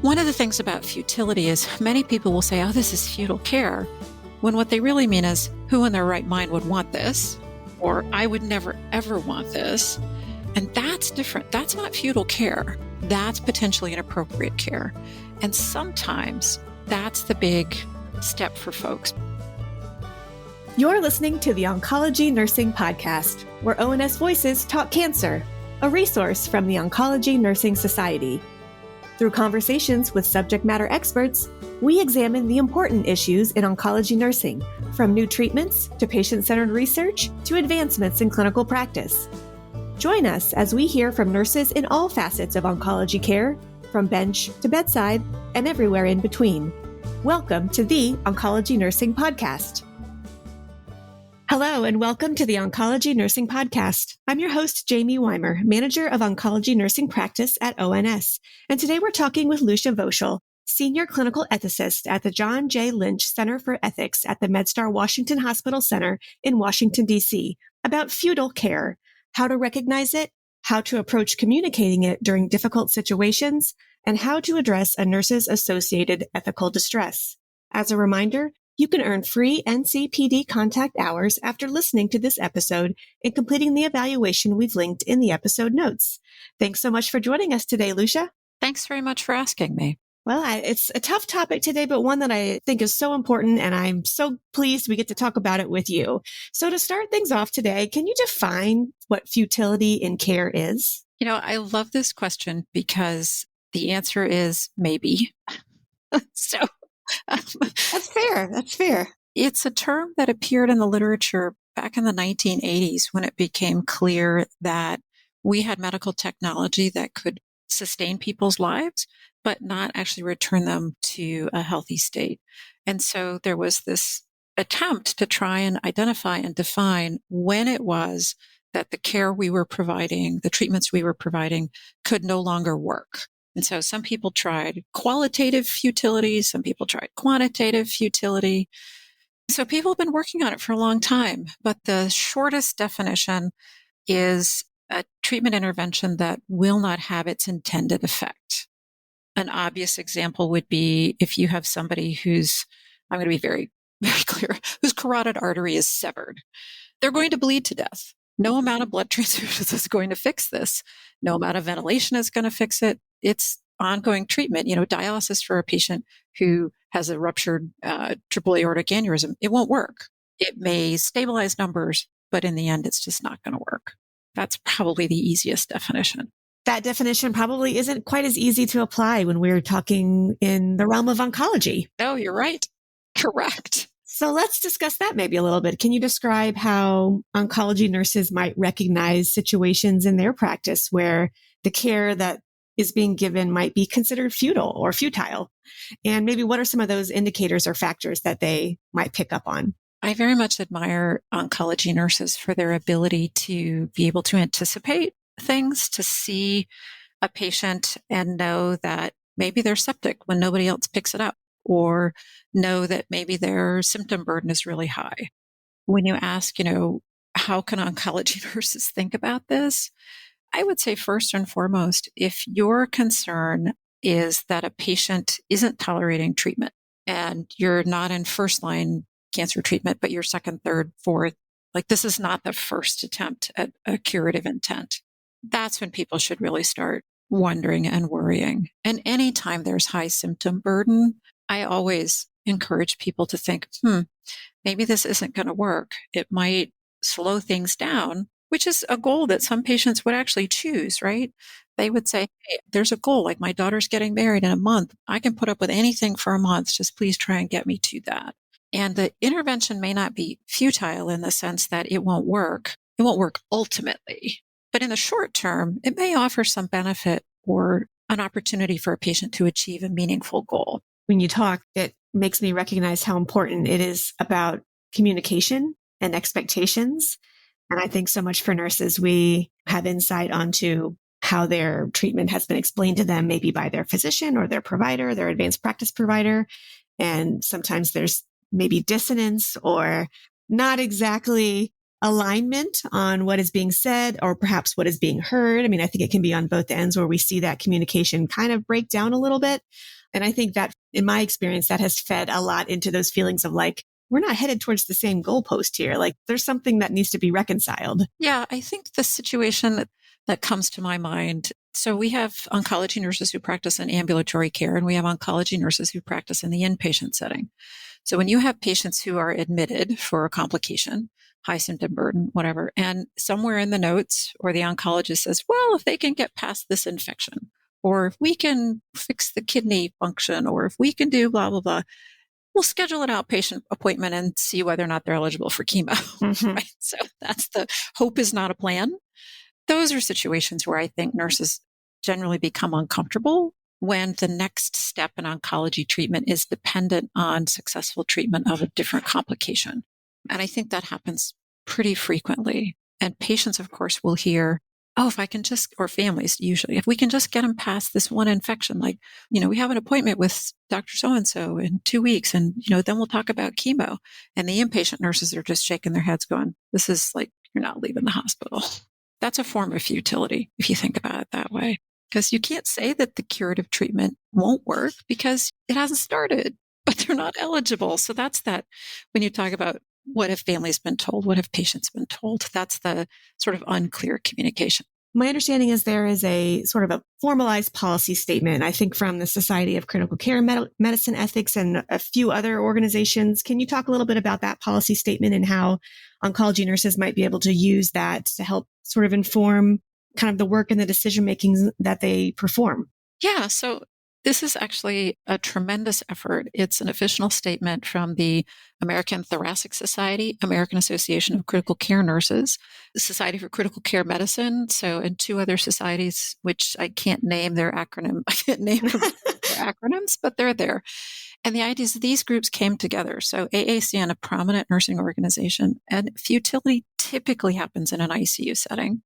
One of the things about futility is many people will say, oh, this is futile care, when what they really mean is, who in their right mind would want this? Or I would never, ever want this. And that's different. That's not futile care. That's potentially inappropriate care. And sometimes that's the big step for folks. You're listening to the Oncology Nursing Podcast, where ONS Voices talk cancer, a resource from the Oncology Nursing Society. Through conversations with subject matter experts, we examine the important issues in oncology nursing, from new treatments to patient-centered research to advancements in clinical practice. Join us as we hear from nurses in all facets of oncology care, from bench to bedside and everywhere in between. Welcome to the Oncology Nursing Podcast. Hello, and welcome to the Oncology Nursing Podcast. I'm your host, Jaime Weimer, Manager of Oncology Nursing Practice at ONS. And today we're talking with Lucia Wocial, Senior Clinical Ethicist at the John J. Lynch Center for Ethics at the MedStar Washington Hospital Center in Washington, D.C., about futile care, how to recognize it, how to approach communicating it during difficult situations, and how to address a nurse's associated ethical distress. As a reminder, you can earn free NCPD contact hours after listening to this episode and completing the evaluation we've linked in the episode notes. Thanks so much for joining us today, Lucia. Thanks very much for asking me. Well, it's a tough topic today, but one that I think is so important, and I'm so pleased we get to talk about it with you. So to start things off today, can you define what futility in care is? I love this question because the answer is maybe. So That's fair. That's fair. It's a term that appeared in the literature back in the 1980s when it became clear that we had medical technology that could sustain people's lives, but not actually return them to a healthy state. And so there was this attempt to try and identify and define when it was that the care we were providing, the treatments we were providing, could no longer work. And so some people tried qualitative futility, some people tried quantitative futility. So people have been working on it for a long time, but the shortest definition is a treatment intervention that will not have its intended effect. An obvious example would be if you have somebody who's, I'm going to be very, very clear, whose carotid artery is severed. They're going to bleed to death. No amount of blood transfusions is going to fix this. No amount of ventilation is going to fix it. It's ongoing treatment. Dialysis for a patient who has a ruptured triple aortic aneurysm, it won't work. It may stabilize numbers, but in the end, it's just not going to work. That's probably the easiest definition. That definition probably isn't quite as easy to apply when we're talking in the realm of oncology. Oh, you're right. Correct. So let's discuss that maybe a little bit. Can you describe how oncology nurses might recognize situations in their practice where the care that is being given might be considered futile? And maybe what are some of those indicators or factors that they might pick up on? I very much admire oncology nurses for their ability to be able to anticipate things, to see a patient and know that maybe they're septic when nobody else picks it up, or know that maybe their symptom burden is really high. When you ask, how can oncology nurses think about this? I would say first and foremost, if your concern is that a patient isn't tolerating treatment and you're not in first line cancer treatment, but you're second, third, fourth, like this is not the first attempt at a curative intent, that's when people should really start wondering and worrying. And anytime there's high symptom burden, I always encourage people to think, maybe this isn't going to work. It might slow things down, which is a goal that some patients would actually choose, right? They would say, hey, there's a goal, like my daughter's getting married in a month. I can put up with anything for a month. Just please try and get me to that. And the intervention may not be futile in the sense that it won't work. It won't work ultimately. But in the short term, it may offer some benefit or an opportunity for a patient to achieve a meaningful goal. When you talk, it makes me recognize how important it is about communication and expectations. And I think so much for nurses, we have insight onto how their treatment has been explained to them, maybe by their physician or their provider, their advanced practice provider. And sometimes there's maybe dissonance or not exactly alignment on what is being said or perhaps what is being heard. I mean, I think it can be on both ends where we see that communication kind of break down a little bit. And I think that in my experience, that has fed a lot into those feelings of like, we're not headed towards the same goalpost here. Like there's something that needs to be reconciled. Yeah, I think the situation that comes to my mind. So we have oncology nurses who practice in ambulatory care, and we have oncology nurses who practice in the inpatient setting. So when you have patients who are admitted for a complication, high symptom burden, whatever, and somewhere in the notes or the oncologist says, well, if they can get past this infection, or if we can fix the kidney function, or if we can do blah, blah, blah, we'll schedule an outpatient appointment and see whether or not they're eligible for chemo. Mm-hmm. Right? So that's the hope is not a plan. Those are situations where I think nurses generally become uncomfortable when the next step in oncology treatment is dependent on successful treatment of a different complication. And I think that happens pretty frequently. And patients, of course, will hear, oh, if I can just, or families usually, if we can just get them past this one infection, like, we have an appointment with Dr. So-and-so in 2 weeks, and, then we'll talk about chemo. And the inpatient nurses are just shaking their heads going, this is like, you're not leaving the hospital. That's a form of futility, if you think about it that way. Because you can't say that the curative treatment won't work because it hasn't started, but they're not eligible. So that's that when you talk about what have families been told, what have patients been told, that's the sort of unclear communication. My understanding is there is a sort of a formalized policy statement, I think from the Society of Critical Care Medicine Ethics and a few other organizations. Can you talk a little bit about that policy statement and how oncology nurses might be able to use that to help sort of inform kind of the work and the decision making that they perform? Yeah, so this is actually a tremendous effort. It's an official statement from the American Thoracic Society, American Association of Critical Care Nurses, the Society for Critical Care Medicine, and two other societies, which I can't name their acronym. I can't name their acronyms, but they're there. And the idea is these groups came together. So AACN, a prominent nursing organization, and futility typically happens in an ICU setting.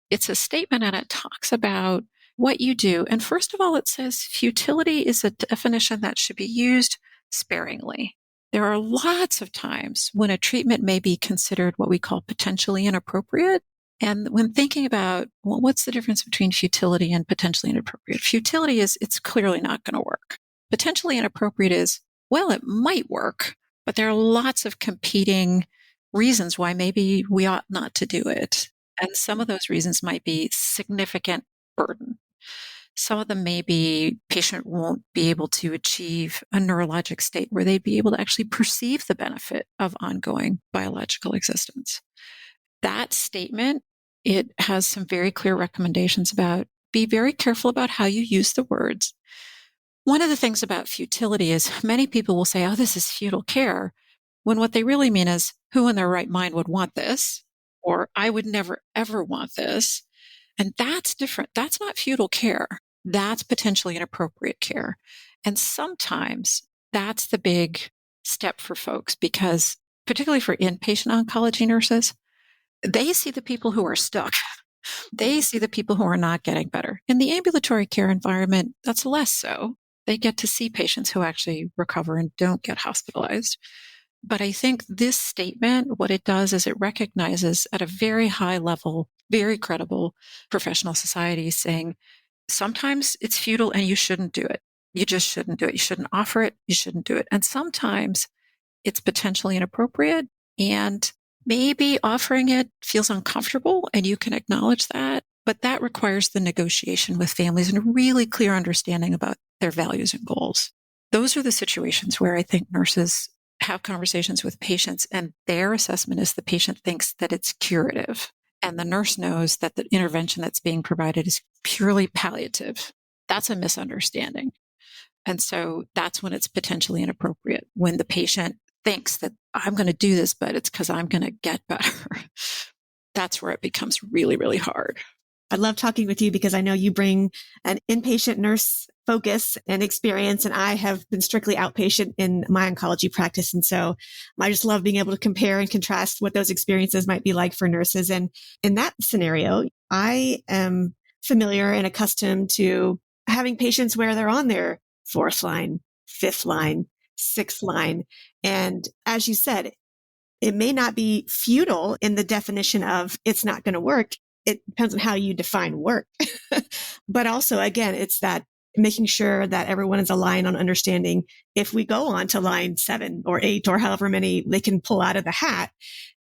It's a statement and it talks about what you do. And first of all, it says futility is a definition that should be used sparingly. There are lots of times when a treatment may be considered what we call potentially inappropriate. And when thinking about, well, what's the difference between futility and potentially inappropriate? Futility is it's clearly not going to work. Potentially inappropriate is, well, it might work, but there are lots of competing reasons why maybe we ought not to do it. And some of those reasons might be significant burden. Some of them may be patient won't be able to achieve a neurologic state where they'd be able to actually perceive the benefit of ongoing biological existence. That statement, it has some very clear recommendations about be very careful about how you use the words. One of the things about futility is many people will say, oh, this is futile care, when what they really mean is who in their right mind would want this? Or I would never, ever want this. And that's different. That's not futile care. That's potentially inappropriate care. And sometimes that's the big step for folks because particularly for inpatient oncology nurses, they see the people who are stuck. They see the people who are not getting better. In the ambulatory care environment, that's less so. They get to see patients who actually recover and don't get hospitalized. But I think this statement, what it does is it recognizes at a very high level, very credible professional society saying, sometimes it's futile and you shouldn't do it. You just shouldn't do it. You shouldn't offer it. You shouldn't do it. And sometimes it's potentially inappropriate and maybe offering it feels uncomfortable and you can acknowledge that. But that requires the negotiation with families and a really clear understanding about their values and goals. Those are the situations where I think nurses have conversations with patients and their assessment is the patient thinks that it's curative and the nurse knows that the intervention that's being provided is purely palliative. That's a misunderstanding. And so that's when it's potentially inappropriate, when the patient thinks that I'm going to do this, but it's because I'm going to get better. That's where it becomes really, really hard. I love talking with you because I know you bring an inpatient nurse focus and experience, and I have been strictly outpatient in my oncology practice. And so I just love being able to compare and contrast what those experiences might be like for nurses. And in that scenario, I am familiar and accustomed to having patients where they're on their fourth line, fifth line, sixth line. And as you said, It may not be futile in the definition of it's not going to work. It depends on how you define work. But also, again, it's that making sure that everyone is aligned on understanding if we go on to line 7 or 8 or however many they can pull out of the hat,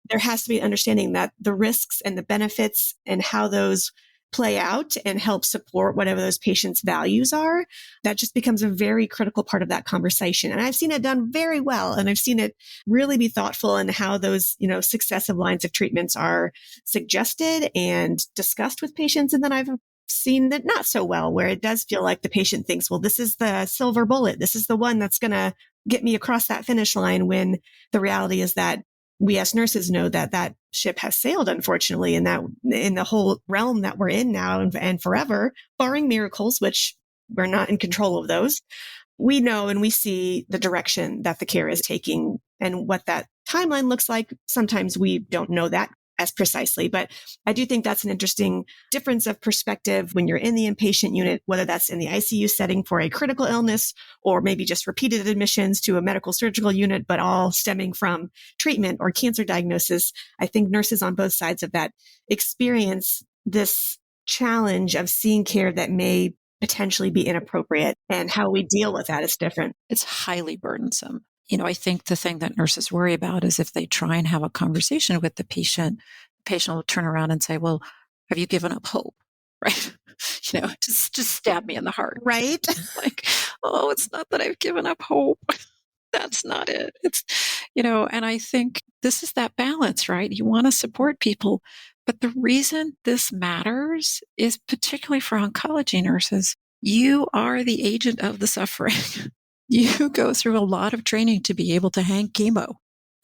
there has to be an understanding that the risks and the benefits and how those play out and help support whatever those patients' values are. That just becomes a very critical part of that conversation. And I've seen it done very well. And I've seen it really be thoughtful in how those, successive lines of treatments are suggested and discussed with patients. And then I've seen that not so well, where it does feel like the patient thinks, well, this is the silver bullet. This is the one that's going to get me across that finish line, when the reality is that we as nurses know that that ship has sailed, unfortunately, and that in the whole realm that we're in now and forever, barring miracles, which we're not in control of those, we know and we see the direction that the care is taking and what that timeline looks like. Sometimes we don't know that as precisely, but I do think that's an interesting difference of perspective when you're in the inpatient unit, whether that's in the ICU setting for a critical illness or maybe just repeated admissions to a medical surgical unit, but all stemming from treatment or cancer diagnosis. I think nurses on both sides of that experience this challenge of seeing care that may potentially be inappropriate, and how we deal with that is different. It's highly burdensome. I think the thing that nurses worry about is if they try and have a conversation with the patient will turn around and say, well, have you given up hope? Right? Just stab me in the heart. Right? Like, oh, it's not that I've given up hope. That's not it. It's, and I think this is that balance, right? You want to support people. But the reason this matters is particularly for oncology nurses, you are the agent of the suffering. You go through a lot of training to be able to hang chemo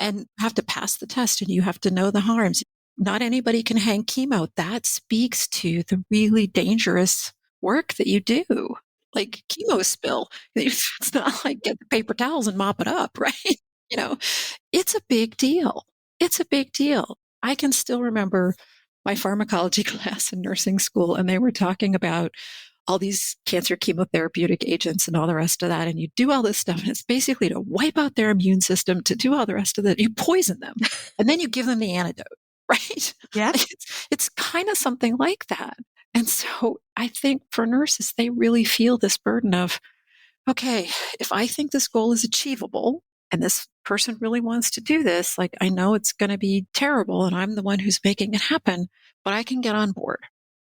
and have to pass the test, and you have to know the harms. Not anybody can hang chemo. That speaks to the really dangerous work that you do. Like chemo spill. It's not like get the paper towels and mop it up, right? It's a big deal. It's a big deal. I can still remember my pharmacology class in nursing school, and they were talking about all these cancer chemotherapeutic agents and all the rest of that. And you do all this stuff, and it's basically to wipe out their immune system, to do all the rest of it. You poison them, and then you give them the antidote, right? Yeah. It's kind of something like that. And so I think for nurses, they really feel this burden of, okay, if I think this goal is achievable and this person really wants to do this, like I know it's going to be terrible and I'm the one who's making it happen, but I can get on board.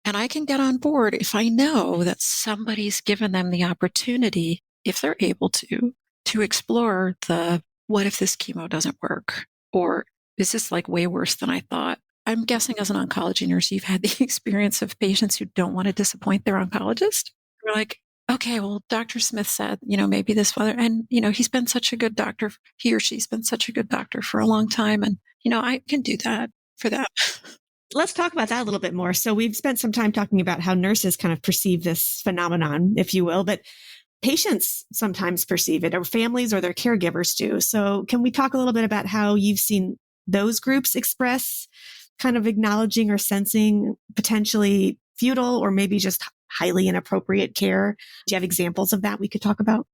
And I can get on board if I know that somebody's given them the opportunity, if they're able to explore the, what if this chemo doesn't work? Or is this like way worse than I thought? I'm guessing as an oncology nurse, you've had the experience of patients who don't want to disappoint their oncologist. We're like, okay, well, Dr. Smith said, maybe this weather, and, he's been such a good doctor. He or she's been such a good doctor for a long time. And, I can do that for that. Let's talk about that a little bit more. So we've spent some time talking about how nurses kind of perceive this phenomenon, if you will, but patients sometimes perceive it, or families or their caregivers do. So can we talk a little bit about how you've seen those groups express kind of acknowledging or sensing potentially futile or maybe just highly inappropriate care? Do you have examples of that we could talk about?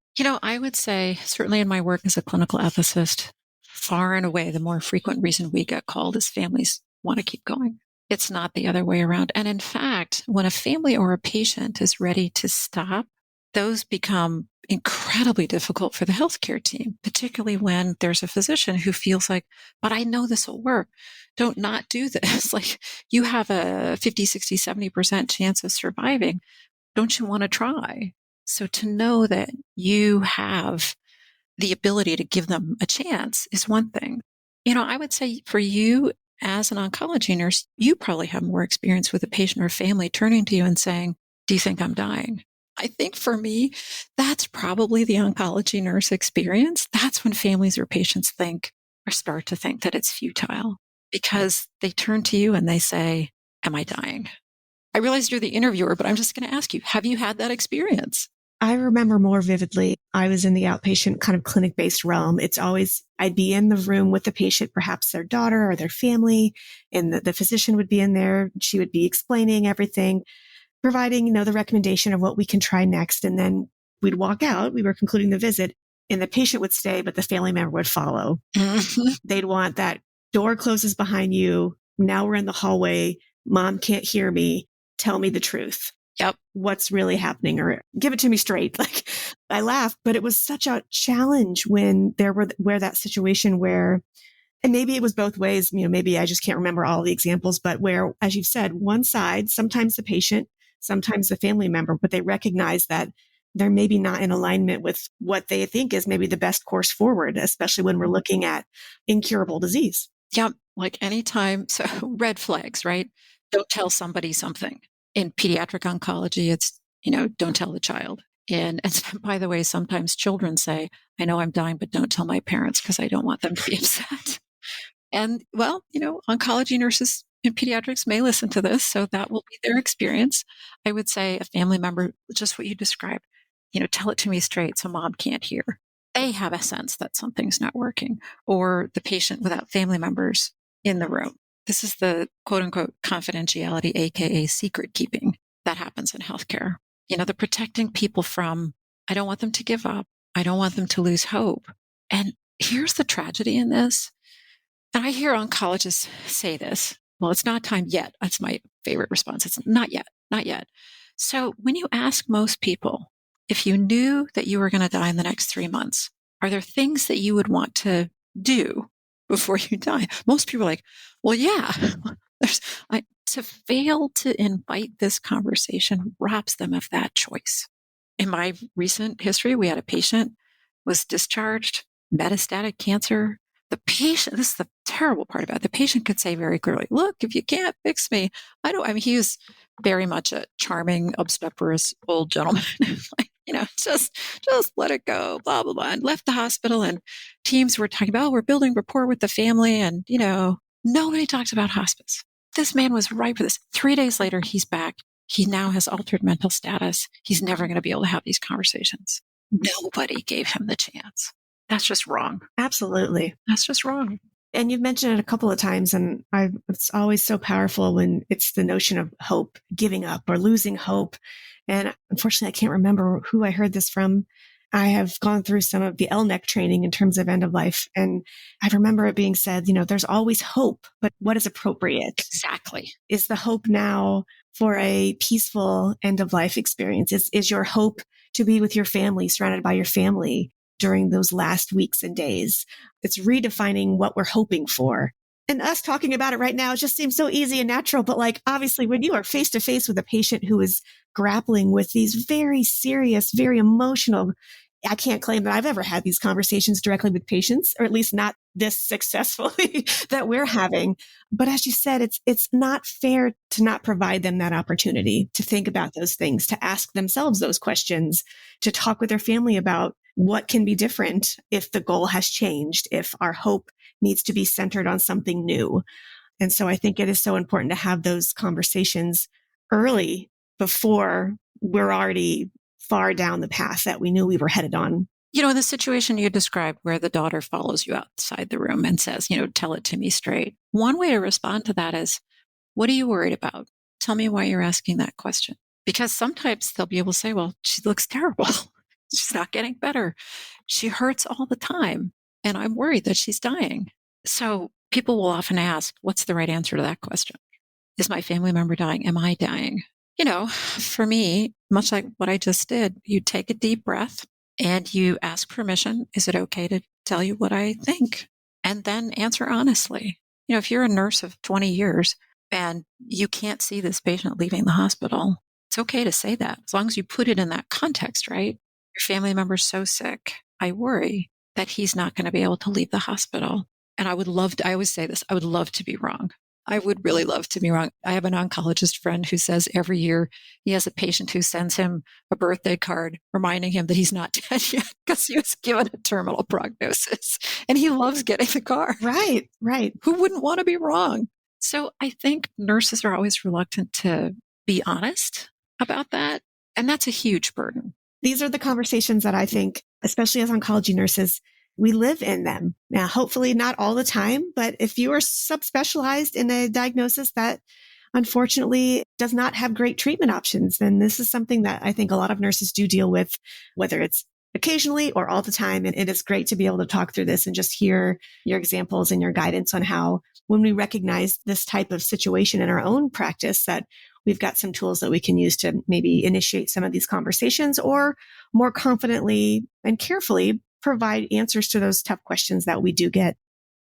I would say certainly in my work as a clinical ethicist, far and away, the more frequent reason we get called is families want to keep going. It's not the other way around. And in fact, when a family or a patient is ready to stop, those become incredibly difficult for the healthcare team, particularly when there's a physician who feels like, but I know this will work. Don't not do this. Like you have a 50, 60, 70% chance of surviving. Don't you want to try? So to know that you have the ability to give them a chance is one thing. I would say for you as an oncology nurse, you probably have more experience with a patient or family turning to you and saying, do you think I'm dying? I think for me, that's probably the oncology nurse experience. That's when families or patients think or start to think that it's futile because they turn to you and they say, am I dying? I realize you're the interviewer, but I'm just going to ask you, have you had that experience? I remember more vividly, I was in the outpatient kind of clinic-based realm. It's always, I'd be in the room with the patient, perhaps their daughter or their family, and the physician would be in there. She would be explaining everything, providing, the recommendation of what we can try next. And then we'd walk out. We were concluding the visit. and the patient would stay, but the family member would follow. Mhm. They'd want that door closes behind you. Now we're in the hallway. Mom can't hear me. Tell me the truth. Yep. What's really happening, or give it to me straight. Like, I laugh, but it was such a challenge when where that situation where, and maybe it was both ways, maybe I just can't remember all the examples, but where, as you've said, one side, sometimes the patient, sometimes the family member, but they recognize that they're maybe not in alignment with what they think is maybe the best course forward, especially when we're looking at incurable disease. Yep. Like anytime. So red flags, right? Don't tell somebody something. In pediatric oncology, it's, don't tell the child. And by the way, sometimes children say, I know I'm dying, but don't tell my parents because I don't want them to be upset. And well, oncology nurses in pediatrics may listen to this, so that will be their experience. I would say a family member, just what you described, tell it to me straight so mom can't hear. They have a sense that something's not working, or the patient without family members in the room. This is the quote unquote confidentiality, AKA secret keeping that happens in healthcare. The protecting people from, I don't want them to give up. I don't want them to lose hope. And here's the tragedy in this. And I hear oncologists say this. Well, it's not time yet. That's my favorite response. It's not yet, not yet. So when you ask most people, if you knew that you were going to die in the next 3 months, are there things that you would want to do before you die? Most people are like, well, yeah. To fail to invite this conversation robs them of that choice. In my recent history, we had a patient was discharged, metastatic cancer. The patient, this is the terrible part about it, the patient could say very clearly, look, if you can't fix me, he was very much a charming, obstreperous old gentleman. Just let it go, blah, blah, blah. And left the hospital, and teams were talking about, we're building rapport with the family. And, nobody talks about hospice. This man was ripe for this. 3 days later, he's back. He now has altered mental status. He's never going to be able to have these conversations. Nobody gave him the chance. That's just wrong. Absolutely. That's just wrong. And you've mentioned it a couple of times, and it's always so powerful when it's the notion of hope, giving up or losing hope. And unfortunately, I can't remember who I heard this from. I have gone through some of the LNEC training in terms of end of life. And I remember it being said, there's always hope, but what is appropriate? Exactly. Is the hope now for a peaceful end of life experience? Is your hope to be with your family, surrounded by your family during those last weeks and days? It's redefining what we're hoping for. And us talking about it right now, it just seems so easy and natural. But obviously, when you are face to face with a patient who is grappling with these very serious, very emotional, I can't claim that I've ever had these conversations directly with patients, or at least not this successfully that we're having. But as you said, it's not fair to not provide them that opportunity to think about those things, to ask themselves those questions, to talk with their family about what can be different if the goal has changed, if our hope needs to be centered on something new. And so I think it is so important to have those conversations early before we're already far down the path that we knew we were headed on. In the situation you described where the daughter follows you outside the room and says, tell it to me straight. One way to respond to that is, what are you worried about? Tell me why you're asking that question. Because sometimes they'll be able to say, well, she looks terrible. She's not getting better. She hurts all the time. And I'm worried that she's dying. So people will often ask, what's the right answer to that question? Is my family member dying? Am I dying? For me, much like what I just did, you take a deep breath and you ask permission. Is it okay to tell you what I think? And then answer honestly. If you're a nurse of 20 years and you can't see this patient leaving the hospital, it's okay to say that as long as you put it in that context, right? Your family member's so sick. I worry that he's not going to be able to leave the hospital. And I always say this, I would love to be wrong. I would really love to be wrong. I have an oncologist friend who says every year he has a patient who sends him a birthday card reminding him that he's not dead yet because he was given a terminal prognosis. And he loves getting the card. Right. Who wouldn't want to be wrong? So I think nurses are always reluctant to be honest about that. And that's a huge burden. These are the conversations that I think, especially as oncology nurses, we live in them. Now, hopefully not all the time, but if you are subspecialized in a diagnosis that unfortunately does not have great treatment options, then this is something that I think a lot of nurses do deal with, whether it's occasionally or all the time. And it is great to be able to talk through this and just hear your examples and your guidance on how, when we recognize this type of situation in our own practice, that we've got some tools that we can use to maybe initiate some of these conversations or more confidently and carefully provide answers to those tough questions that we do get.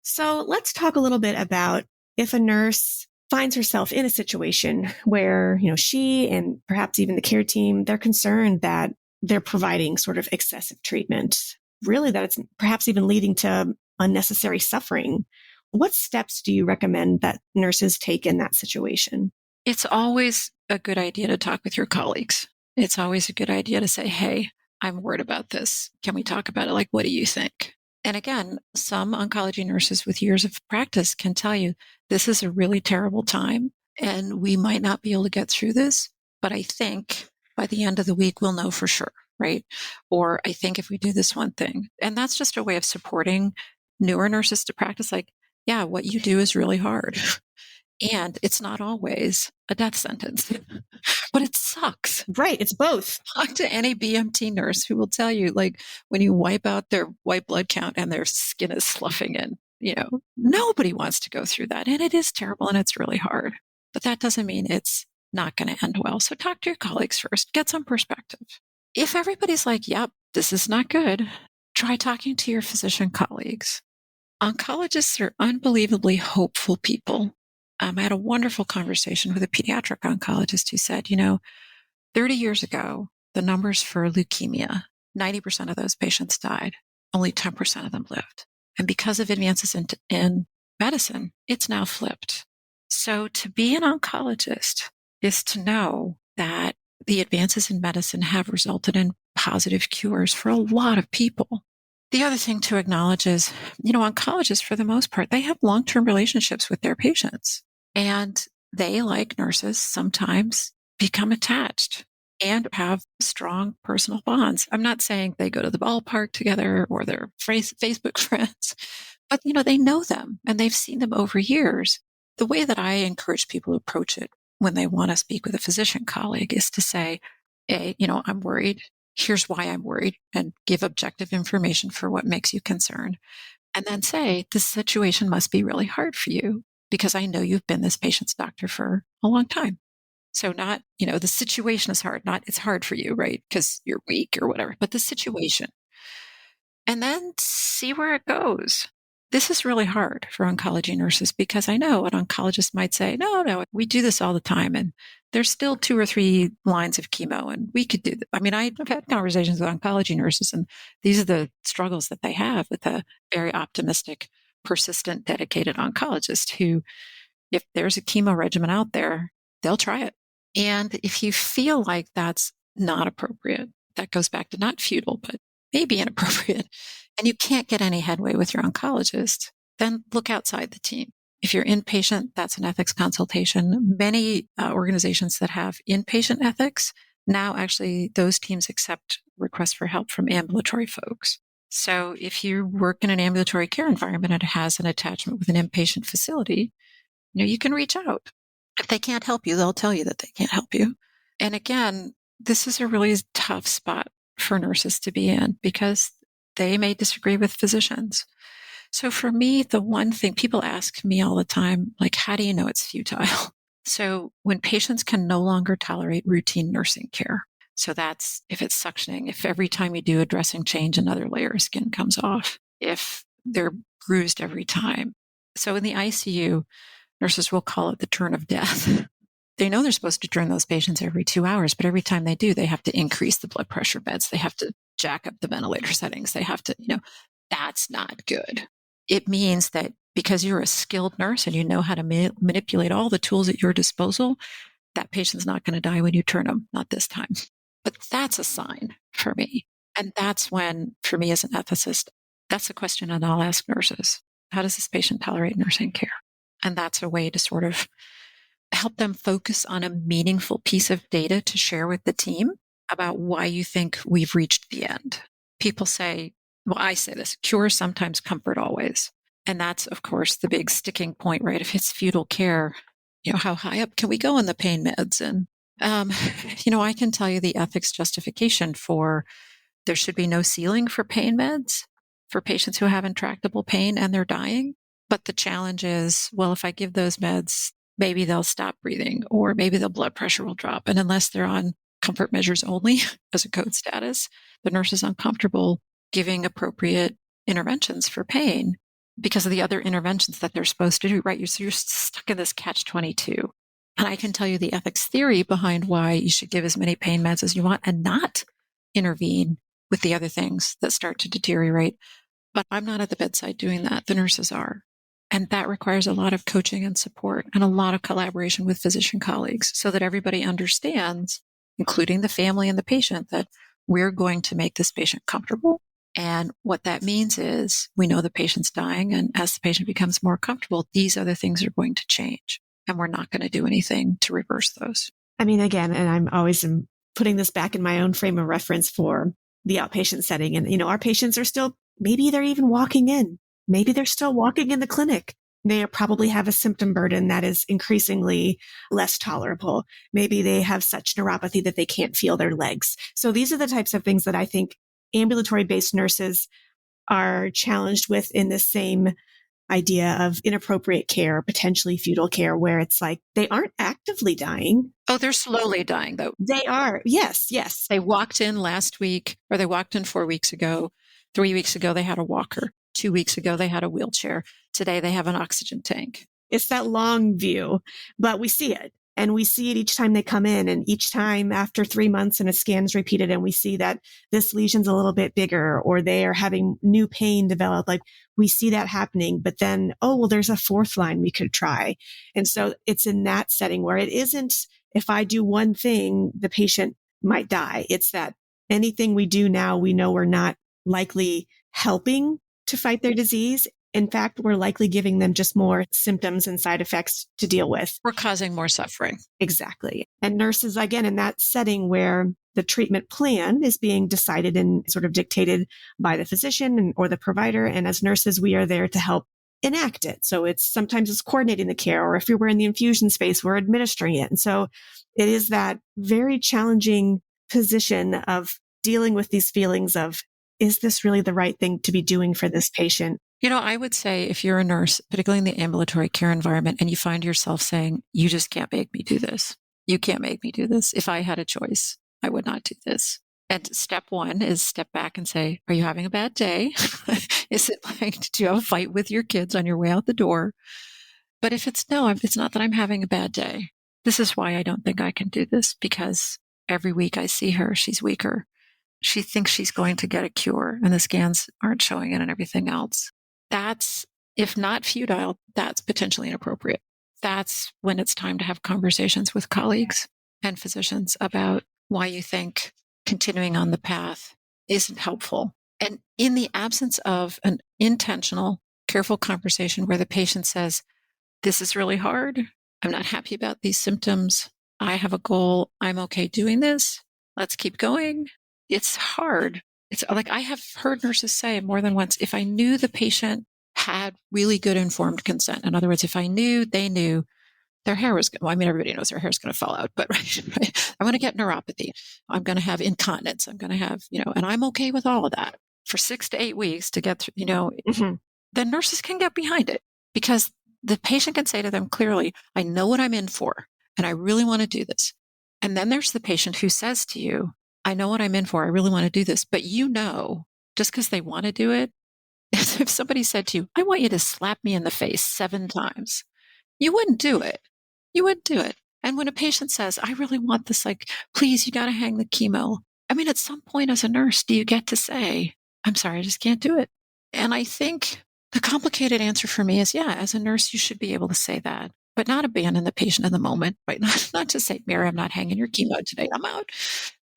So let's talk a little bit about if a nurse finds herself in a situation where, she and perhaps even the care team, they're concerned that they're providing sort of excessive treatment, really that it's perhaps even leading to unnecessary suffering. What steps do you recommend that nurses take in that situation? It's always a good idea to talk with your colleagues. It's always a good idea to say, hey, I'm worried about this. Can we talk about it? Like, what do you think? And again, some oncology nurses with years of practice can tell you this is a really terrible time and we might not be able to get through this, but I think by the end of the week, we'll know for sure, right? Or I think if we do this one thing, and that's just a way of supporting newer nurses to practice, like, yeah, what you do is really hard. And it's not always a death sentence, but it sucks. Right. It's both. Talk to any BMT nurse who will tell you, like, when you wipe out their white blood count and their skin is sloughing in, nobody wants to go through that. And it is terrible and it's really hard. But that doesn't mean it's not going to end well. So talk to your colleagues first, get some perspective. If everybody's like, yep, this is not good, try talking to your physician colleagues. Oncologists are unbelievably hopeful people. I had a wonderful conversation with a pediatric oncologist who said, 30 years ago, the numbers for leukemia, 90% of those patients died. Only 10% of them lived. And because of advances in medicine, it's now flipped. So to be an oncologist is to know that the advances in medicine have resulted in positive cures for a lot of people. The other thing to acknowledge is, oncologists, for the most part, they have long-term relationships with their patients. And they, like nurses, sometimes become attached and have strong personal bonds. I'm not saying they go to the ballpark together or they're Facebook friends, but, they know them and they've seen them over years. The way that I encourage people to approach it when they want to speak with a physician colleague is to say, hey, I'm worried. Here's why I'm worried, and give objective information for what makes you concerned. And then say, this situation must be really hard for you because I know you've been this patient's doctor for a long time. So not, the situation is hard, not it's hard for you, right? Because you're weak or whatever, but the situation. And then see where it goes. This is really hard for oncology nurses because I know an oncologist might say, no, we do this all the time. And there's still 2 or 3 lines of chemo and we could do that. I mean, I've had conversations with oncology nurses and these are the struggles that they have with a very optimistic, persistent, dedicated oncologist who, if there's a chemo regimen out there, they'll try it. And if you feel like that's not appropriate, that goes back to not futile, but maybe inappropriate, and you can't get any headway with your oncologist, then look outside the team. If you're inpatient, that's an ethics consultation. Many organizations that have inpatient ethics, now actually those teams accept requests for help from ambulatory folks. So if you work in an ambulatory care environment and it has an attachment with an inpatient facility, you can reach out. If they can't help you, they'll tell you that they can't help you. And again, this is a really tough spot for nurses to be in because they may disagree with physicians. So for me, the one thing people ask me all the time, like, how do you know it's futile? So when patients can no longer tolerate routine nursing care, so that's if it's suctioning, if every time you do a dressing change, another layer of skin comes off, if they're bruised every time. So in the ICU, nurses will call it the turn of death. They know they're supposed to turn those patients every 2 hours, but every time they do, they have to increase the blood pressure beds. They have to jack up the ventilator settings. They have to, that's not good. It means that because you're a skilled nurse and you know how to manipulate all the tools at your disposal, that patient's not going to die when you turn them, not this time. But that's a sign for me. And that's when, for me as an ethicist, that's a question that I'll ask nurses. How does this patient tolerate nursing care? And that's a way to sort of help them focus on a meaningful piece of data to share with the team about why you think we've reached the end. People say, well, I say this, cure sometimes, comfort always. And that's, of course, the big sticking point, right? If it's futile care, how high up can we go in the pain meds? And, I can tell you the ethics justification for There should be no ceiling for pain meds for patients who have intractable pain and they're dying. But the challenge is, well, if I give those meds, maybe they'll stop breathing or maybe the blood pressure will drop. And unless they're on comfort measures only as a code status, the nurse is uncomfortable giving appropriate interventions for pain because of the other interventions that they're supposed to do, right? So you're stuck in this catch-22. And I can tell you the ethics theory behind why you should give as many pain meds as you want and not intervene with the other things that start to deteriorate. But I'm not at the bedside doing that. The nurses are. And that requires a lot of coaching and support and a lot of collaboration with physician colleagues so that everybody understands, including the family and the patient, that we're going to make this patient comfortable. And what that means is we know the patient's dying. And as the patient becomes more comfortable, these other things are going to change. And we're not going to do anything to reverse those. I mean, again, and I'm always putting this back in my own frame of reference for the outpatient setting. And, our patients are still, maybe they're even walking in. Maybe they're still walking in the clinic. They probably have a symptom burden that is increasingly less tolerable. Maybe they have such neuropathy that they can't feel their legs. So these are the types of things that I think ambulatory-based nurses are challenged with in the same idea of inappropriate care, potentially futile care, where it's like they aren't actively dying. Oh, they're slowly dying, though. They are. Yes, yes. They walked in last week, or they walked in 4 weeks ago. 3 weeks ago, they had a walker. 2 weeks ago, they had a wheelchair. Today, they have an oxygen tank. It's that long view, but we see it. And we see it each time they come in, and each time after 3 months and a scan's repeated, and we see that this lesion's a little bit bigger or they are having new pain develop. Like we see that happening, but then, there's a fourth line we could try. And so it's in that setting where it isn't, if I do one thing, the patient might die. It's that anything we do now, we know we're not likely helping to fight their disease. In fact, we're likely giving them just more symptoms and side effects to deal with. We're causing more suffering. Exactly. And nurses, again, in that setting where the treatment plan is being decided and sort of dictated by the physician or the provider. And as nurses, we are there to help enact it. So sometimes it's coordinating the care, or if we're in the infusion space, we're administering it. And so it is that very challenging position of dealing with these feelings of, is this really the right thing to be doing for this patient? I would say if you're a nurse, particularly in the ambulatory care environment, and you find yourself saying, you just can't make me do this. You can't make me do this. If I had a choice, I would not do this. And step one is step back and say, are you having a bad day? Is it like, did you have a fight with your kids on your way out the door? But if it's no, it's not that I'm having a bad day. This is why I don't think I can do this, because every week I see her, she's weaker. She thinks she's going to get a cure and the scans aren't showing it and everything else. That's, if not futile, that's potentially inappropriate. That's when it's time to have conversations with colleagues and physicians about why you think continuing on the path isn't helpful. And in the absence of an intentional, careful conversation where the patient says, this is really hard. I'm not happy about these symptoms. I have a goal. I'm okay doing this. Let's keep going. It's hard. It's like I have heard nurses say more than once, if I knew the patient had really good informed consent, in other words, if I knew they knew their hair was, everybody knows their hair is going to fall out, but right, I'm going to get neuropathy. I'm going to have incontinence. I'm going to have, and I'm okay with all of that for 6 to 8 weeks to get through, then nurses can get behind it because the patient can say to them clearly, I know what I'm in for and I really want to do this. And then there's the patient who says to you, I know what I'm in for. I really want to do this. But just because they want to do it, if somebody said to you, I want you to slap me in the face 7 times, you wouldn't do it. You wouldn't do it. And when a patient says, I really want this, like, please, you got to hang the chemo. At some point as a nurse, do you get to say, I'm sorry, I just can't do it. And I think the complicated answer for me is, yeah, as a nurse, you should be able to say that, but not abandon the patient in the moment, right? Not to say, Mary, I'm not hanging your chemo today. I'm out.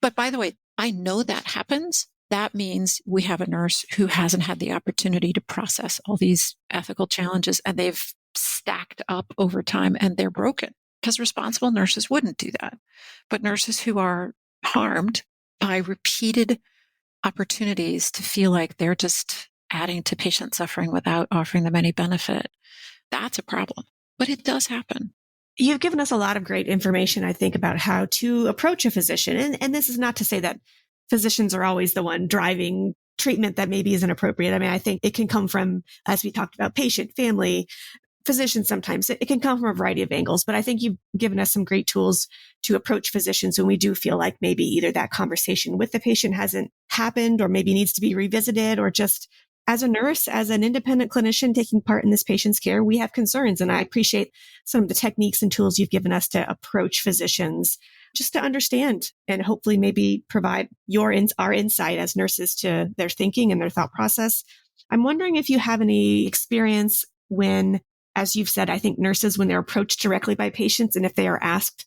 But by the way, I know that happens. That means we have a nurse who hasn't had the opportunity to process all these ethical challenges and they've stacked up over time and they're broken because responsible nurses wouldn't do that. But nurses who are harmed by repeated opportunities to feel like they're just adding to patient suffering without offering them any benefit, that's a problem. But it does happen. You've given us a lot of great information, I think, about how to approach a physician. And this is not to say that physicians are always the one driving treatment that maybe isn't appropriate. I mean, I think it can come from, as we talked about, patient, family, physicians sometimes. It can come from a variety of angles, but I think you've given us some great tools to approach physicians when we do feel like maybe either that conversation with the patient hasn't happened or maybe needs to be revisited, or just as a nurse, as an independent clinician taking part in this patient's care, we have concerns. And I appreciate some of the techniques and tools you've given us to approach physicians just to understand and hopefully maybe provide our insight as nurses to their thinking and their thought process. I'm wondering if you have any experience when, as you've said, I think nurses, when they're approached directly by patients and if they are asked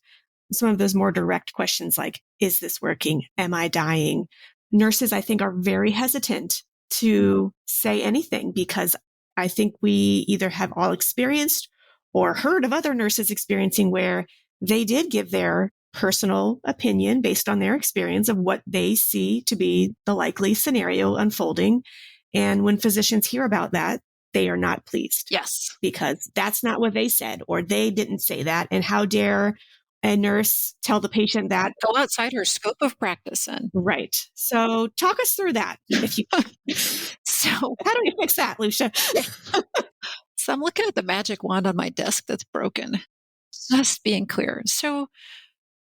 some of those more direct questions like, is this working? Am I dying? Nurses, I think, are very hesitant to say anything because I think we either have all experienced or heard of other nurses experiencing where they did give their personal opinion based on their experience of what they see to be the likely scenario unfolding. And when physicians hear about that, they are not pleased. Yes. Because that's not what they said, or they didn't say that. And how dare a nurse tell the patient that? Go outside her scope of practice. And right. So talk us through that. If you So how do we fix that, Lucia? So I'm looking at the magic wand on my desk that's broken. Just being clear. So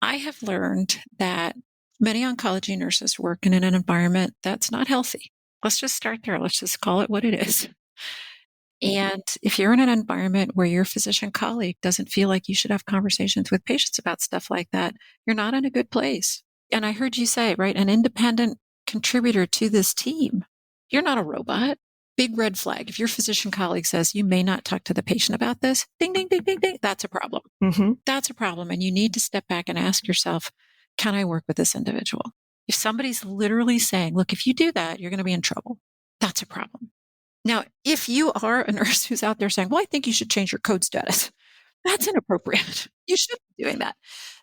I have learned that many oncology nurses work in an environment that's not healthy. Let's just start there. Let's just call it what it is. And if you're in an environment where your physician colleague doesn't feel like you should have conversations with patients about stuff like that, you're not in a good place. And I heard you say, right, an independent contributor to this team. You're not a robot. Big red flag. If your physician colleague says you may not talk to the patient about this, ding, ding, ding, ding, ding, that's a problem. Mm-hmm. That's a problem. And you need to step back and ask yourself, can I work with this individual? If somebody's literally saying, look, if you do that, you're going to be in trouble, that's a problem. Now, if you are a nurse who's out there saying, well, I think you should change your code status, that's inappropriate. You shouldn't be doing that.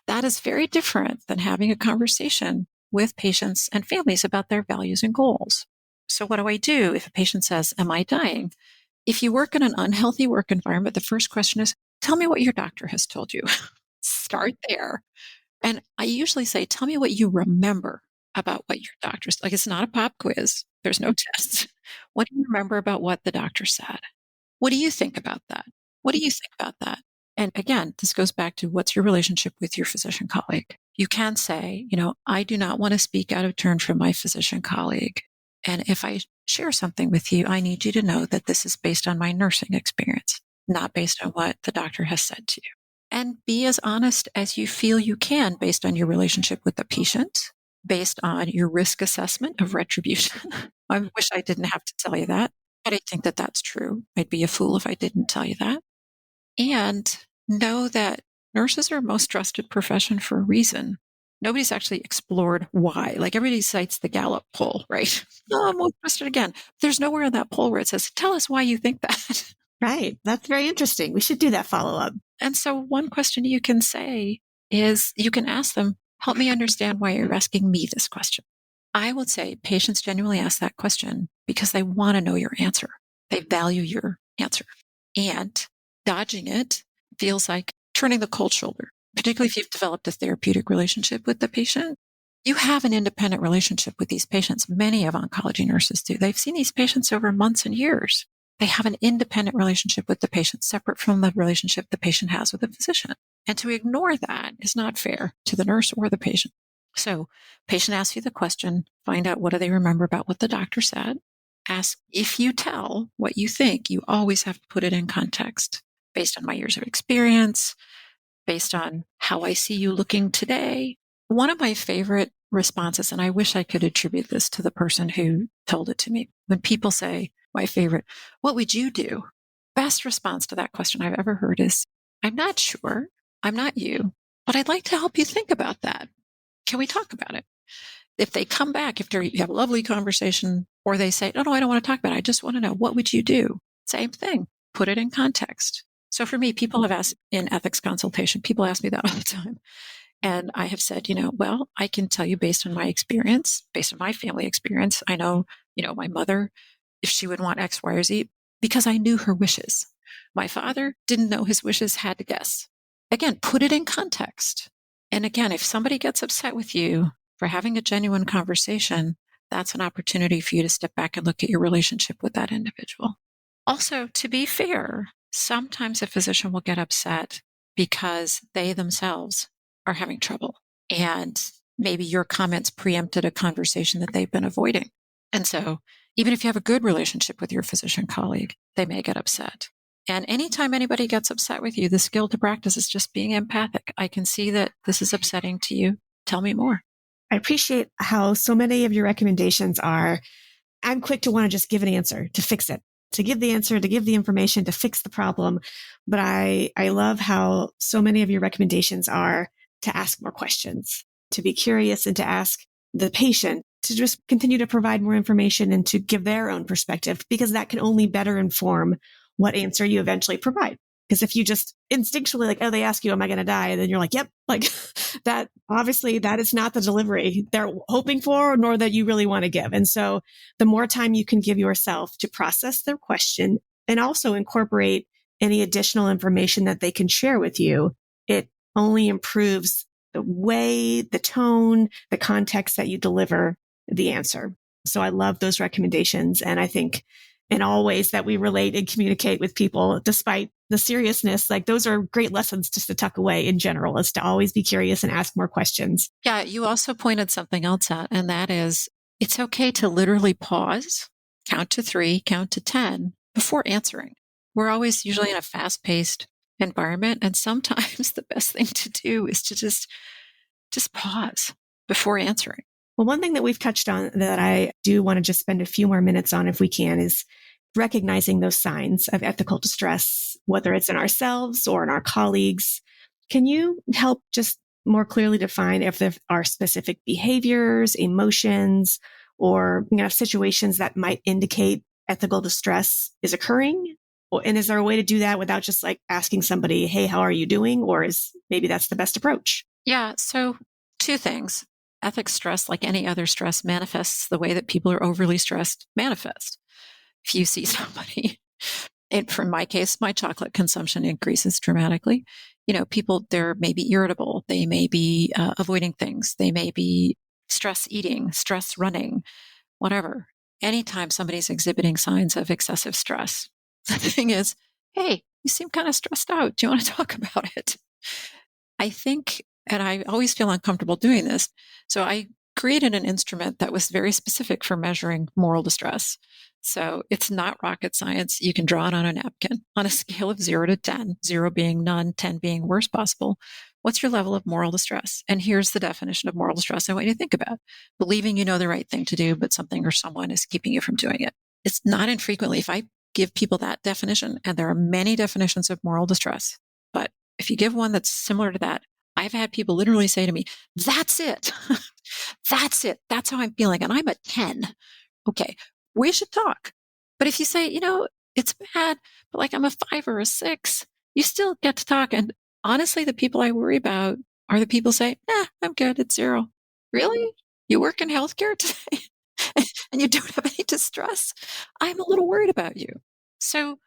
That is very different than having a conversation with patients and families about their values and goals. So what do I do if a patient says, am I dying? If you work in an unhealthy work environment, the first question is, tell me what your doctor has told you. Start there. And I usually say, tell me what you remember about what your doctor's, like, it's not a pop quiz. There's no tests. What do you remember about what the doctor said? What do you think about that? What do you think about that? And again, this goes back to what's your relationship with your physician colleague. You can say, I do not want to speak out of turn from my physician colleague. And if I share something with you, I need you to know that this is based on my nursing experience, not based on what the doctor has said to you. And be as honest as you feel you can based on your relationship with the patient, based on your risk assessment of retribution. I wish I didn't have to tell you that, but I think that that's true. I'd be a fool if I didn't tell you that. And know that nurses are most trusted profession for a reason. Nobody's actually explored why. Like, everybody cites the Gallup poll, right? Oh, I'm most trusted again. There's nowhere in that poll where it says, tell us why you think that. Right. That's very interesting. We should do that follow-up. And so one question you can say is, you can ask them, help me understand why you're asking me this question. I would say patients genuinely ask that question because they want to know your answer. They value your answer. And dodging it feels like turning the cold shoulder, particularly if you've developed a therapeutic relationship with the patient. You have an independent relationship with these patients. Many of oncology nurses do. They've seen these patients over months and years. They have an independent relationship with the patient, separate from the relationship the patient has with the physician. And to ignore that is not fair to the nurse or the patient. So patient asks you the question, find out what do they remember about what the doctor said. Ask, if you tell what you think, you always have to put it in context based on my years of experience, based on how I see you looking today. One of my favorite responses, and I wish I could attribute this to the person who told it to me, when people say, my favorite, what would you do? Best response to that question I've ever heard is, I'm not sure. I'm not you, but I'd like to help you think about that. Can we talk about it? If they come back after you have a lovely conversation, or they say, no, I don't want to talk about it. I just want to know, what would you do? Same thing. Put it in context. So for me, people have asked in ethics consultation, people ask me that all the time. And I have said, well, I can tell you based on my experience, based on my family experience. I know, my mother, if she would want X, Y, or Z, because I knew her wishes. My father didn't know his wishes, had to guess. Again, put it in context. And again, if somebody gets upset with you, for having a genuine conversation, that's an opportunity for you to step back and look at your relationship with that individual. Also, to be fair, sometimes a physician will get upset because they themselves are having trouble. And maybe your comments preempted a conversation that they've been avoiding. And so even if you have a good relationship with your physician colleague, they may get upset. And anytime anybody gets upset with you, the skill to practice is just being empathic. I can see that this is upsetting to you. Tell me more. I appreciate how so many of your recommendations are, I'm quick to want to just give an answer, to fix it, to give the answer, to give the information, to fix the problem. But I love how so many of your recommendations are to ask more questions, to be curious and to ask the patient to just continue to provide more information and to give their own perspective, because that can only better inform what answer you eventually provide. Because if you just instinctually like, oh, they ask you, am I going to die? And then you're like, yep, like that, obviously that is not the delivery they're hoping for, nor that you really want to give. And so the more time you can give yourself to process their question and also incorporate any additional information that they can share with you, it only improves the way, the tone, the context that you deliver the answer. So I love those recommendations. And I think in all ways that we relate and communicate with people, despite the seriousness, like those are great lessons just to tuck away in general, is to always be curious and ask more questions. Yeah, you also pointed something else out, and that is it's okay to literally pause, count to 3, count to 10 before answering. We're always usually in a fast-paced environment, and sometimes the best thing to do is to just pause before answering. Well, one thing that we've touched on that I do want to just spend a few more minutes on if we can is recognizing those signs of ethical distress, whether it's in ourselves or in our colleagues. Can you help just more clearly define if there are specific behaviors, emotions, or situations that might indicate ethical distress is occurring? And is there a way to do that without just like asking somebody, hey, how are you doing? Or is maybe that's the best approach? Yeah. So 2 things. Ethics stress, like any other stress, manifests the way that people are overly stressed manifest. If you see somebody, and for my case, my chocolate consumption increases dramatically. People, they're maybe irritable. They may be avoiding things. They may be stress eating, stress running, whatever. Anytime somebody's exhibiting signs of excessive stress, the thing is, hey, you seem kind of stressed out. Do you want to talk about it? I think, and I always feel uncomfortable doing this, so I created an instrument that was very specific for measuring moral distress. So it's not rocket science. You can draw it on a napkin on a scale of 0 to 10, 0 being none, 10 being worst possible. What's your level of moral distress? And here's the definition of moral distress I want you to think about. Believing you know the right thing to do, but something or someone is keeping you from doing it. It's not infrequently, if I give people that definition, and there are many definitions of moral distress, but if you give one that's similar to that, I've had people literally say to me, that's it. That's it. That's how I'm feeling. And I'm a 10. Okay, we should talk. But if you say, it's bad, but like I'm a 5 or a 6, you still get to talk. And honestly, the people I worry about are the people who say, I'm good. It's 0. Really? You work in healthcare today and you don't have any distress? I'm a little worried about you. So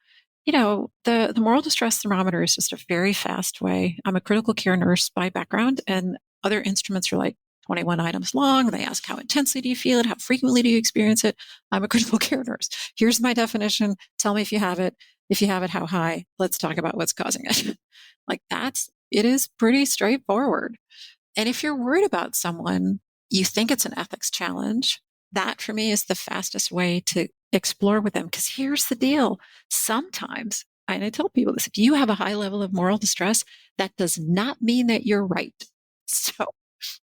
the moral distress thermometer is just a very fast way. I'm a critical care nurse by background, and other instruments are like 21 items long. They ask, how intensely do you feel it? How frequently do you experience it? I'm a critical care nurse. Here's my definition. Tell me if you have it. If you have it, how high? Let's talk about what's causing it. It is pretty straightforward. And if you're worried about someone, you think it's an ethics challenge, that for me is the fastest way to explore with them. Because here's the deal. Sometimes, and I tell people this, if you have a high level of moral distress, that does not mean that you're right. So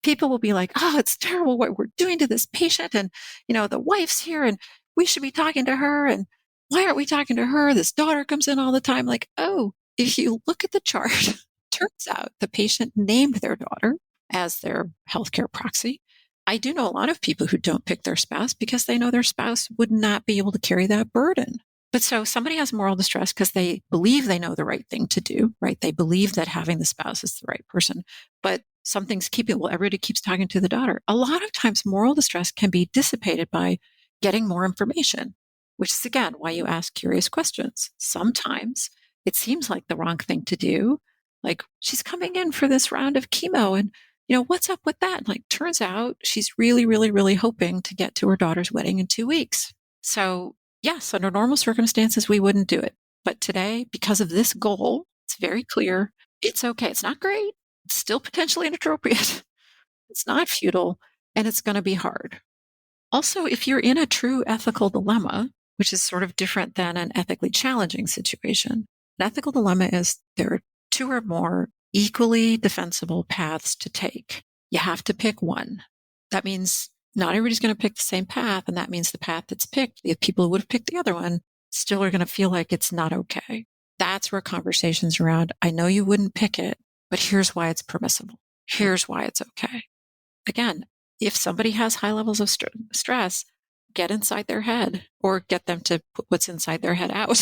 people will be like, oh, it's terrible what we're doing to this patient. And, the wife's here and we should be talking to her. And why aren't we talking to her? This daughter comes in all the time. Like, oh, if you look at the chart, turns out the patient named their daughter as their healthcare proxy. I do know a lot of people who don't pick their spouse because they know their spouse would not be able to carry that burden. But so somebody has moral distress because they believe they know the right thing to do, right? They believe that having the spouse is the right person, but something's keeping, everybody keeps talking to the daughter. A lot of times moral distress can be dissipated by getting more information, which is again, why you ask curious questions. Sometimes it seems like the wrong thing to do. Like, she's coming in for this round of chemo and what's up with that? Like, turns out she's really, really, really hoping to get to her daughter's wedding in 2 weeks. So yes, under normal circumstances, we wouldn't do it. But today, because of this goal, it's very clear. It's okay. It's not great. It's still potentially inappropriate. It's not futile, and it's going to be hard. Also, if you're in a true ethical dilemma, which is sort of different than an ethically challenging situation, an ethical dilemma is there are 2 or more equally defensible paths to take. You have to pick one. That means not everybody's going to pick the same path, and that means the path that's picked, the people who would have picked the other one, still are going to feel like it's not okay. That's where conversations around, I know you wouldn't pick it, but here's why it's permissible. Here's why it's okay. Again, if somebody has high levels of stress, get inside their head or get them to put what's inside their head out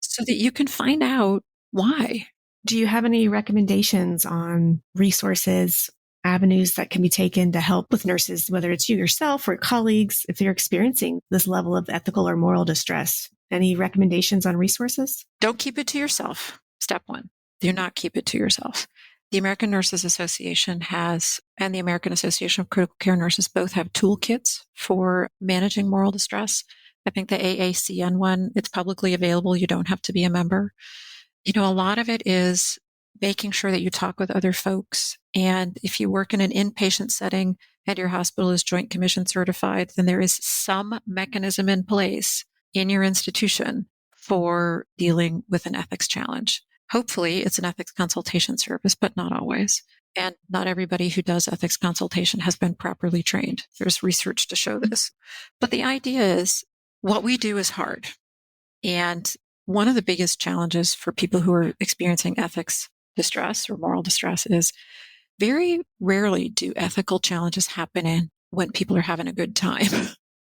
so that you can find out why. Do you have any recommendations on resources, avenues that can be taken to help with nurses, whether it's you yourself or colleagues, if they're experiencing this level of ethical or moral distress? Any recommendations on resources? Don't keep it to yourself. Step 1, do not keep it to yourself. The American Nurses Association and the American Association of Critical Care Nurses both have toolkits for managing moral distress. I think the AACN one, it's publicly available. You don't have to be a member. A lot of it is making sure that you talk with other folks. And if you work in an inpatient setting and your hospital is Joint Commission certified, then there is some mechanism in place in your institution for dealing with an ethics challenge. Hopefully, it's an ethics consultation service, but not always. And not everybody who does ethics consultation has been properly trained. There's research to show this. But the idea is what we do is hard. And one of the biggest challenges for people who are experiencing ethics distress or moral distress is very rarely do ethical challenges happen when people are having a good time.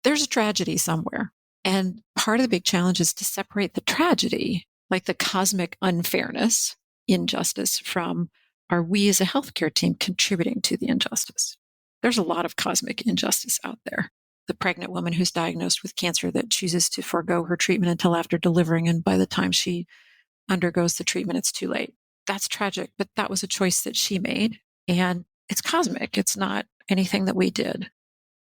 There's a tragedy somewhere. And part of the big challenge is to separate the tragedy, like the cosmic unfairness, injustice, from are we as a healthcare team contributing to the injustice? There's a lot of cosmic injustice out there. The pregnant woman who's diagnosed with cancer that chooses to forego her treatment until after delivering, and by the time she undergoes the treatment, it's too late. That's tragic, but that was a choice that she made, and it's cosmic. It's not anything that we did.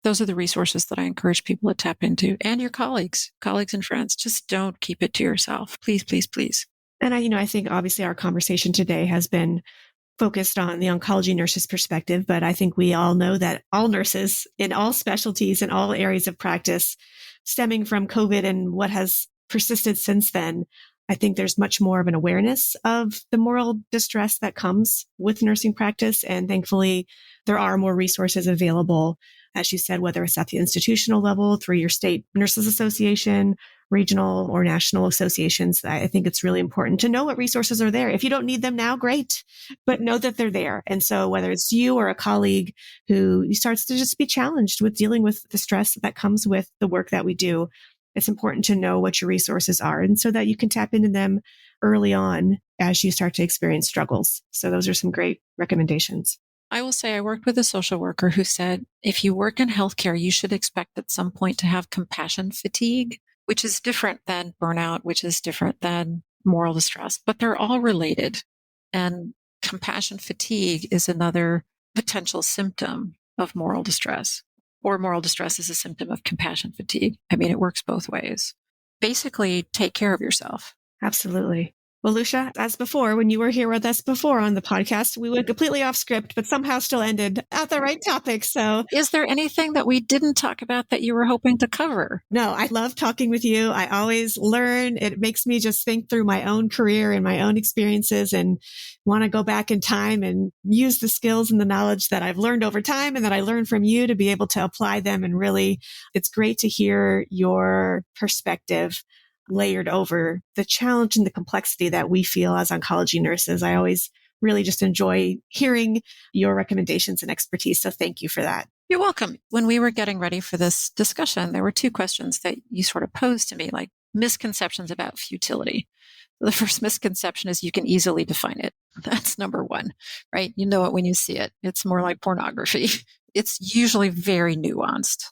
Those are the resources that I encourage people to tap into, and your colleagues and friends. Just don't keep it to yourself. Please, please, please. And I think obviously our conversation today has been focused on the oncology nurse's perspective, but I think we all know that all nurses in all specialties and all areas of practice, stemming from COVID and what has persisted since then, I think there's much more of an awareness of the moral distress that comes with nursing practice. And thankfully, there are more resources available, as you said, whether it's at the institutional level, through your state nurses association, regional or national associations. I think it's really important to know what resources are there. If you don't need them now, great, but know that they're there. And so whether it's you or a colleague who starts to just be challenged with dealing with the stress that comes with the work that we do, it's important to know what your resources are, and so that you can tap into them early on as you start to experience struggles. So those are some great recommendations. I will say I worked with a social worker who said, if you work in healthcare, you should expect at some point to have compassion fatigue, which is different than burnout, which is different than moral distress, but they're all related. And compassion fatigue is another potential symptom of moral distress, or moral distress is a symptom of compassion fatigue. I mean, it works both ways. Basically, take care of yourself. Absolutely. Well, Lucia, as before, when you were here with us before on the podcast, we went completely off script, but somehow still ended at the right topic. So is there anything that we didn't talk about that you were hoping to cover? No, I love talking with you. I always learn. It makes me just think through my own career and my own experiences and want to go back in time and use the skills and the knowledge that I've learned over time and that I learned from you to be able to apply them. And really, it's great to hear your perspective layered over the challenge and the complexity that we feel as oncology nurses. I always really just enjoy hearing your recommendations and expertise. So thank you for that. You're welcome. When we were getting ready for this discussion, there were 2 questions that you sort of posed to me, like misconceptions about futility. The first misconception is you can easily define it. That's number 1, right? You know it when you see it. It's more like pornography. It's usually very nuanced.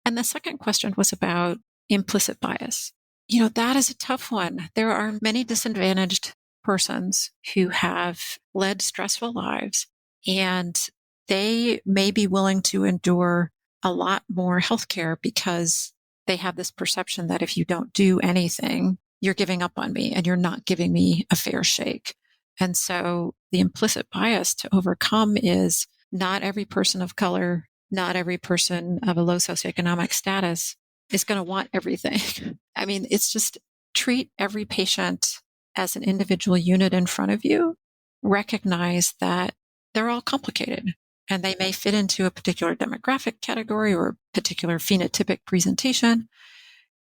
And the second question was about implicit bias. That is a tough one. There are many disadvantaged persons who have led stressful lives, and they may be willing to endure a lot more healthcare because they have this perception that if you don't do anything, you're giving up on me and you're not giving me a fair shake. And so the implicit bias to overcome is not every person of color, not every person of a low socioeconomic status is going to want everything. I mean, it's just treat every patient as an individual unit in front of you. Recognize that they're all complicated and they may fit into a particular demographic category or a particular phenotypic presentation.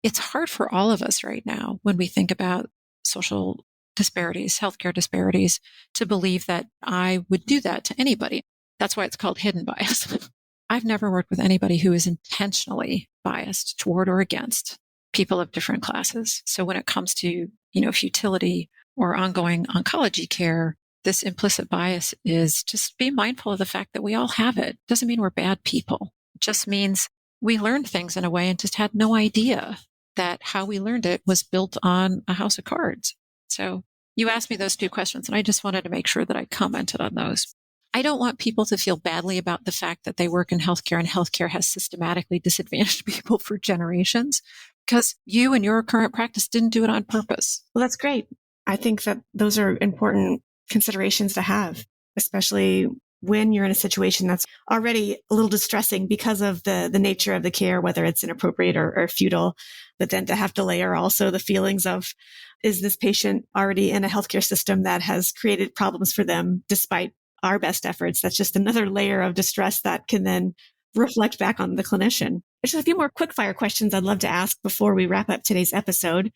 It's hard for all of us right now when we think about social disparities, healthcare disparities, to believe that I would do that to anybody. That's why it's called hidden bias. I've never worked with anybody who is intentionally biased toward or against people of different classes. So when it comes to, futility or ongoing oncology care, this implicit bias is just be mindful of the fact that we all have it. Doesn't mean we're bad people. It just means we learned things in a way and just had no idea that how we learned it was built on a house of cards. So you asked me those two questions, and I just wanted to make sure that I commented on those. I don't want people to feel badly about the fact that they work in healthcare and healthcare has systematically disadvantaged people for generations because you and your current practice didn't do it on purpose. Well, that's great. I think that those are important considerations to have, especially when you're in a situation that's already a little distressing because of the nature of the care, whether it's inappropriate or futile, but then to have to layer also the feelings of, is this patient already in a healthcare system that has created problems for them despite our best efforts? That's just another layer of distress that can then reflect back on the clinician. There's just a few more quick-fire questions I'd love to ask before we wrap up today's episode.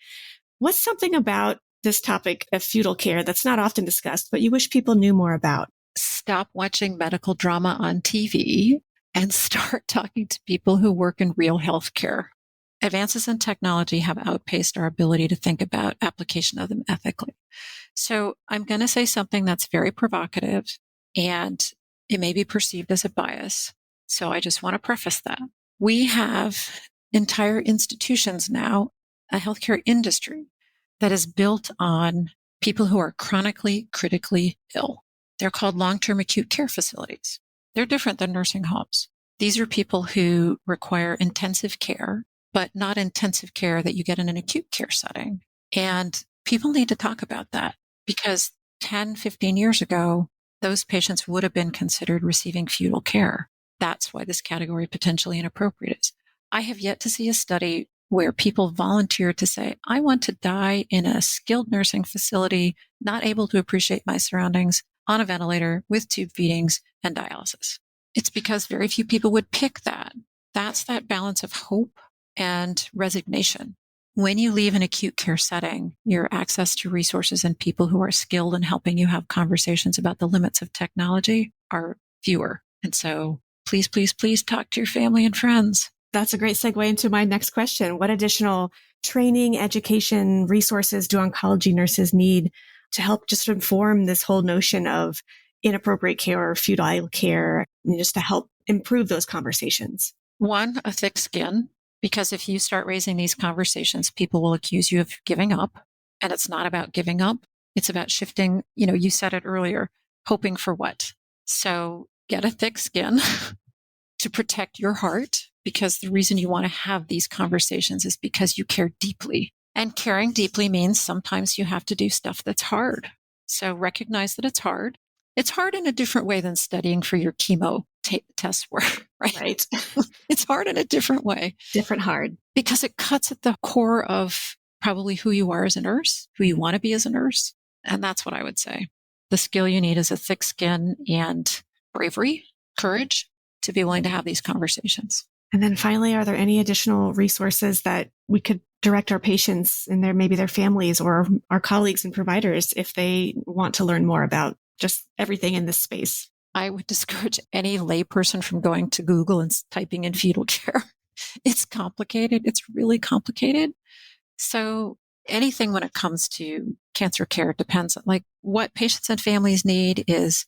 What's something about this topic of futile care that's not often discussed, but you wish people knew more about? Stop watching medical drama on TV and start talking to people who work in real healthcare. Advances in technology have outpaced our ability to think about application of them ethically. So I'm going to say something that's very provocative and it may be perceived as a bias. So I just want to preface that. We have entire institutions now, a healthcare industry that is built on people who are chronically, critically ill. They're called long-term acute care facilities. They're different than nursing homes. These are people who require intensive care, but not intensive care that you get in an acute care setting. And people need to talk about that because 10, 15 years ago, those patients would have been considered receiving futile care. That's why this category potentially inappropriate is. I have yet to see a study where people volunteer to say, I want to die in a skilled nursing facility, not able to appreciate my surroundings, on a ventilator with tube feedings and dialysis. It's because very few people would pick that. That's that balance of hope and resignation. When you leave an acute care setting, your access to resources and people who are skilled in helping you have conversations about the limits of technology are fewer. And so please, please, please talk to your family and friends. That's a great segue into my next question. What additional training, education, resources do oncology nurses need to help just inform this whole notion of inappropriate care or futile care, and just to help improve those conversations? One, a thick skin, because if you start raising these conversations, people will accuse you of giving up. And it's not about giving up. It's about shifting. You said it earlier, hoping for what? So get a thick skin to protect your heart, because the reason you want to have these conversations is because you care deeply. And caring deeply means sometimes you have to do stuff that's hard. So recognize that it's hard. It's hard in a different way than studying for your chemo tests were, right? Right. It's hard in a different way. Different hard. Because it cuts at the core of probably who you are as a nurse, who you want to be as a nurse. And that's what I would say. The skill you need is a thick skin and bravery, courage to be willing to have these conversations. And then finally, are there any additional resources that we could direct our patients and maybe their families or our colleagues and providers if they want to learn more about just everything in this space? I would discourage any layperson from going to Google and typing in fetal care. It's complicated. It's really complicated. So anything when it comes to cancer care depends on what patients and families need is,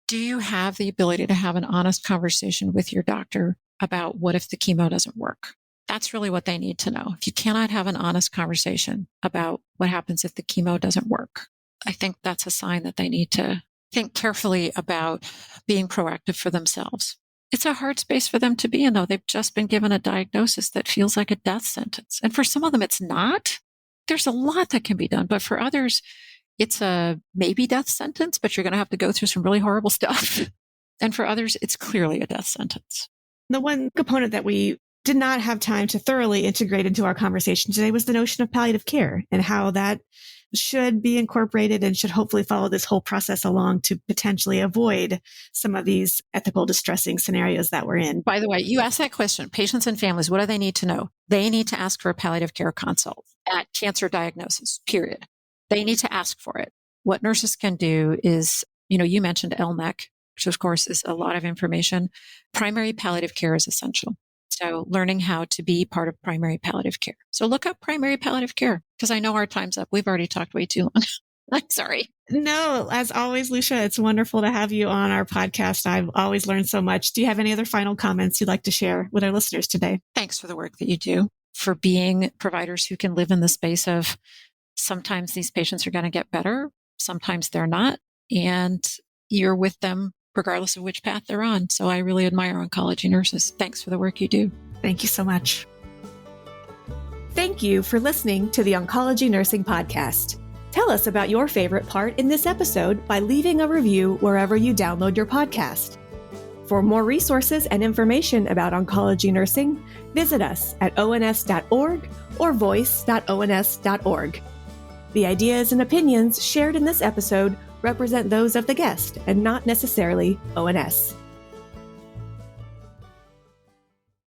do you have the ability to have an honest conversation with your doctor about what if the chemo doesn't work? That's really what they need to know. If you cannot have an honest conversation about what happens if the chemo doesn't work, I think that's a sign that they need to think carefully about being proactive for themselves. It's a hard space for them to be in, though. They've just been given a diagnosis that feels like a death sentence. And for some of them, it's not. There's a lot that can be done. But for others, it's a maybe death sentence, but you're going to have to go through some really horrible stuff. And for others, it's clearly a death sentence. The one component that we did not have time to thoroughly integrate into our conversation today was the notion of palliative care and how that should be incorporated and should hopefully follow this whole process along to potentially avoid some of these ethical distressing scenarios that we're in. By the way, you asked that question, patients and families, what do they need to know? They need to ask for a palliative care consult at cancer diagnosis, period. They need to ask for it. What nurses can do is, you mentioned LMEC, which of course is a lot of information. Primary palliative care is essential. So learning how to be part of primary palliative care. So look up primary palliative care, because I know our time's up. We've already talked way too long. I'm sorry. No, as always, Lucia, it's wonderful to have you on our podcast. I've always learned so much. Do you have any other final comments you'd like to share with our listeners today? Thanks for the work that you do, for being providers who can live in the space of sometimes these patients are going to get better, sometimes they're not, and you're with them regardless of which path they're on. So I really admire oncology nurses. Thanks for the work you do. Thank you so much. Thank you for listening to the Oncology Nursing Podcast. Tell us about your favorite part in this episode by leaving a review wherever you download your podcast. For more resources and information about oncology nursing, visit us at ons.org or voice.ons.org. The ideas and opinions shared in this episode represent those of the guest and not necessarily ONS.